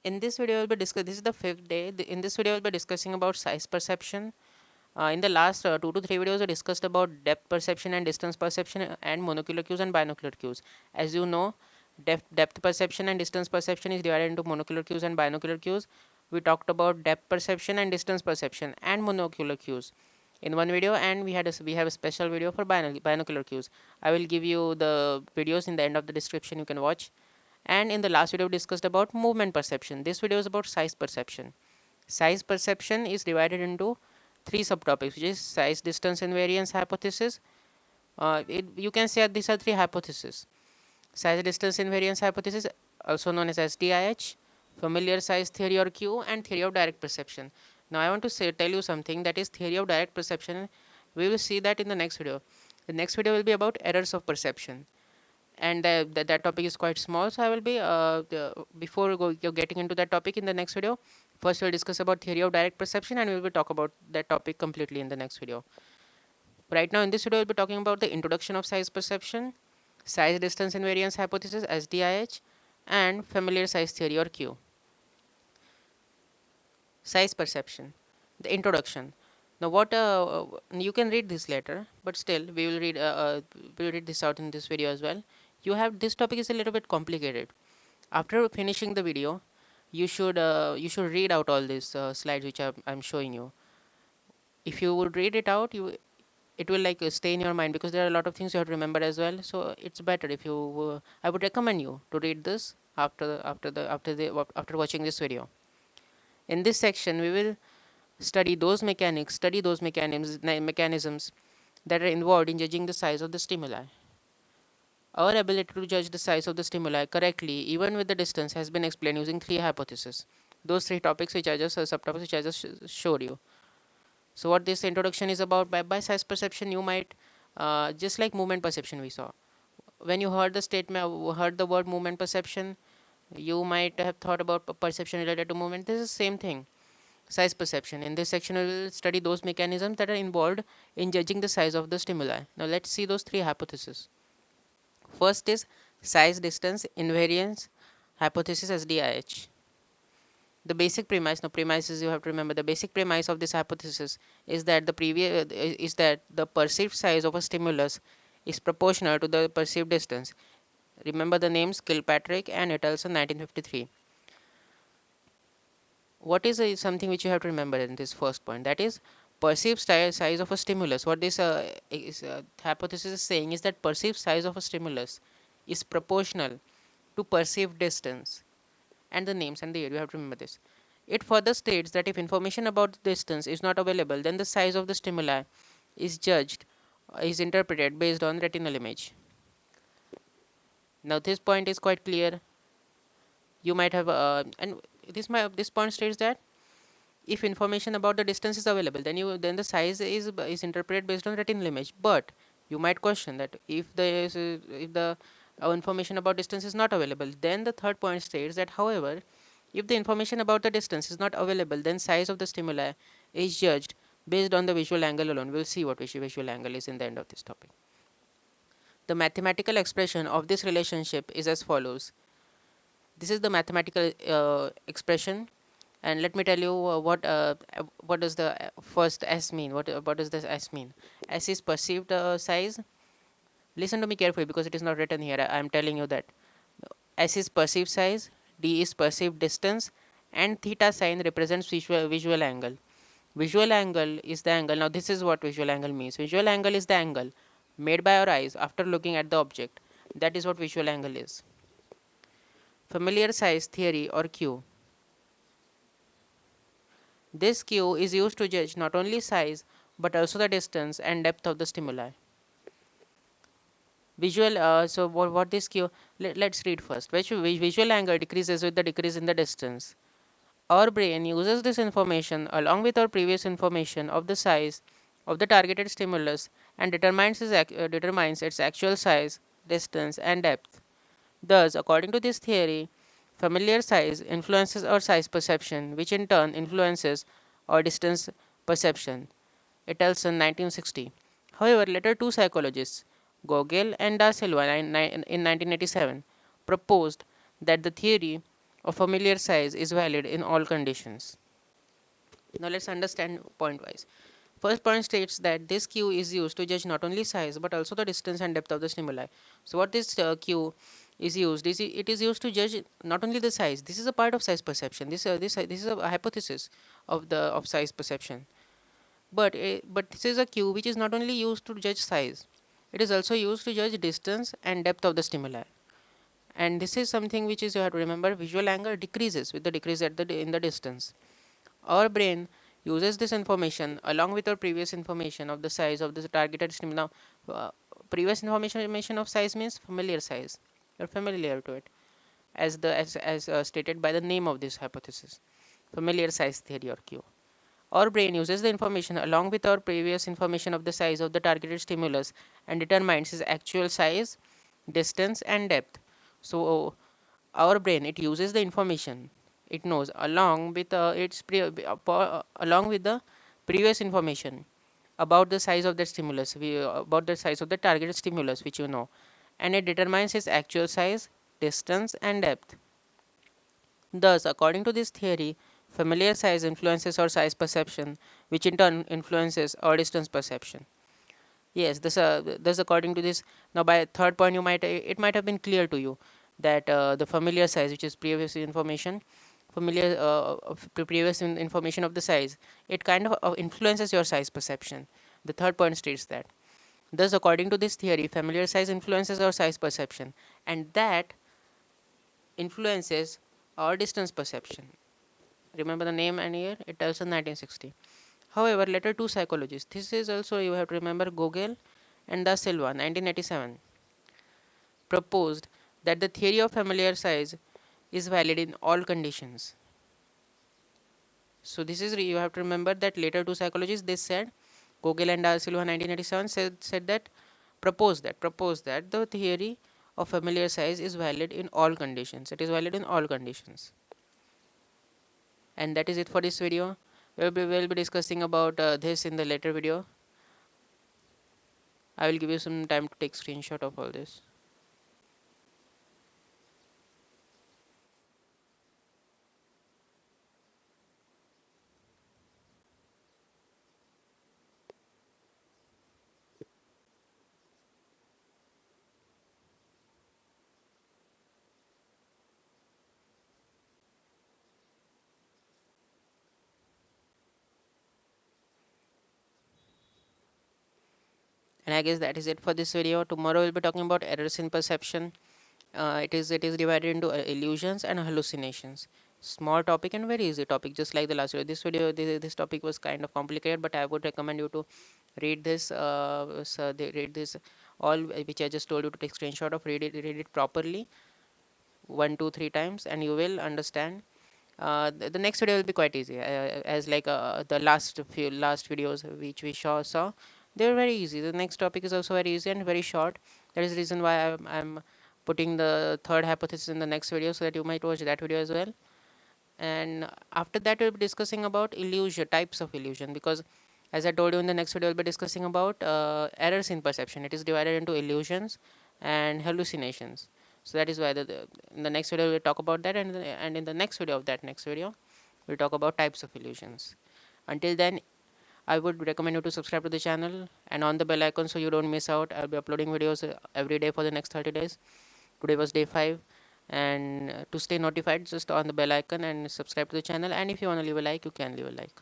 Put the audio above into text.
In this video, we'll be discuss. This is the fifth day. In this video, we'll be discussing about size perception. In the last 2 to 3 videos, we discussed about depth perception and distance perception and monocular cues and binocular cues. As you know, depth perception and distance perception is divided into monocular cues and binocular cues. We talked about depth perception and distance perception and monocular cues in one video, and we have a special video for binocular cues. I will give you the videos in the end of the description. You can watch. And in the last video, we discussed about movement perception. This video is about size perception. Size perception is divided into three subtopics, which is size, distance, invariance hypothesis. You can say these are three hypotheses. Size, distance, invariance hypothesis, also known as SDIH, familiar size theory or Q, and theory of direct perception. Now, I want to tell you something, that is theory of direct perception. We will see that in the next video. The next video will be about errors of perception, and that topic is quite small, so I will be before you're getting into that topic in the next video, first we'll discuss about theory of direct perception, and we will talk about that topic completely in the next video. Right now in this video, we'll be talking about the introduction of size perception, size, distance, invariance hypothesis, SDIH, and familiar size theory or Q. Size perception, the introduction. Now what you can read this later, but still we'll read this out in this video as well. You have, this topic is a little bit complicated. After finishing the video, you should read out all these slides which I'm showing you. If you would read it out, it will like stay in your mind, because there are a lot of things you have to remember as well. So it's better if you I would recommend you to read this after watching this video. In this section, we will study those mechanisms that are involved in judging the size of the stimuli. Our ability to judge the size of the stimuli correctly, even with the distance, has been explained using three hypotheses. Those three topics which I just subtopics which I just showed you. So what this introduction is about, by size perception, you might just like movement perception we saw. When you heard the statement, heard the word movement perception, you might have thought about perception related to movement. This is the same thing. Size perception. In this section, we will study those mechanisms that are involved in judging the size of the stimuli. Now let's see those three hypotheses. First is size, distance, invariance hypothesis, SDIH. The basic premise, now premises you have to remember, the basic premise of this hypothesis is that the perceived size of a stimulus is proportional to the perceived distance. Remember the names Kilpatrick and Etelson, 1953. What is something which you have to remember in this first point, that is perceived size of a stimulus. What this hypothesis is saying is that perceived size of a stimulus is proportional to perceived distance, and the names and the area, you have to remember this. It further states that if information about the distance is not available, then the size of the stimuli is interpreted based on retinal image. Now this point is quite clear. You might have and this point states that if information about the distance is available, then the size is interpreted based on retinal image. But you might question that if the information about distance is not available, then the third point states that however, if the information about the distance is not available, then size of the stimuli is judged based on the visual angle alone. We'll see what visual angle is in the end of this topic. The mathematical expression of this relationship is as follows. This is the mathematical expression, and let me tell you what does the first S mean. What does this S mean? S is perceived size. Listen to me carefully, because it is not written here. I am telling you that S is perceived size, D is perceived distance, and theta sign represents visual angle. Visual angle is the angle. Now this is what visual angle means. Visual angle is the angle made by our eyes after looking at the object. That is what visual angle is. Familiar size theory or Q. This Q is used to judge not only size but also the distance and depth of the stimuli. So what this Q, let's read first. Visual angle decreases with the decrease in the distance. Our brain uses this information along with our previous information of the size of the targeted stimulus and determines its actual size, distance, and depth. Thus, according to this theory, familiar size influences our size perception, which in turn influences our distance perception. Etelson, 1960. However, later two psychologists, Gogel and Da Silva in 1987, proposed that the theory of familiar size is valid in all conditions. Now let's understand point wise. First point states that this cue is used to judge not only size but also the distance and depth of the stimuli. So what this cue is used is it is used to judge not only the size. This is a part of size perception. This is a hypothesis of size perception. But this is a cue which is not only used to judge size. It is also used to judge distance and depth of the stimuli. And this is something which is you have to remember, visual angle decreases with the decrease in the distance. Our brain uses this information along with our previous information of the size of the targeted stimuli. Now, previous information of size means familiar size. You're familiar to it as stated by the name of this hypothesis, familiar size theory or cue. Our brain uses the information along with our previous information of the size of the targeted stimulus and determines its actual size, distance, and depth. So our brain, it uses the information it knows along with along with the previous information about the size of the stimulus, about the size of the targeted stimulus which you know, and it determines its actual size, distance, and depth. Thus, according to this theory, familiar size influences our size perception, which in turn influences our distance perception. Yes, this according to this. Now, by third point, it might have been clear to you that the familiar size, which is previous information, previous information of the size, it kind of influences your size perception. The third point states that. Thus, according to this theory, familiar size influences our size perception, and that influences our distance perception. Remember the name and year? It tells in 1960. However, later two psychologists, this is also you have to remember Gogel and Da Silva, 1987, proposed that the theory of familiar size is valid in all conditions. So this is you have to remember that later two psychologists they said Gogel and Da Silva 1987 said that proposed that the theory of familiar size is valid in all conditions. It is valid in all conditions. And that is it for this video. We'll be discussing about this in the later video. I will give you some time to take screenshot of all this. And I guess that is it for this video. Tomorrow we'll be talking about errors in perception. It is divided into illusions and hallucinations. Small topic and very easy topic, just like the last video. This topic was kind of complicated, but I would recommend you to read this. Read this all which I just told you to take screenshot of. Read it properly, one, two, three times, and you will understand. The next video will be quite easy, as like the last videos which we saw. They were very easy. The next topic is also very easy and very short. That is the reason why I'm putting the third hypothesis in the next video so that you might watch that video as well. And after that we'll be discussing about illusion, types of illusion, because as I told you, in the next video we'll be discussing about errors in perception. It is divided into illusions and hallucinations. So that is why in the next video we'll talk about that, and in the next video of that next video we'll talk about types of illusions. Until then, I would recommend you to subscribe to the channel and on the bell icon so you don't miss out. I'll be uploading videos every day for the next 30 days. Today was day 5, and to stay notified, just on the bell icon and subscribe to the channel. And if you want to leave a like, you can leave a like.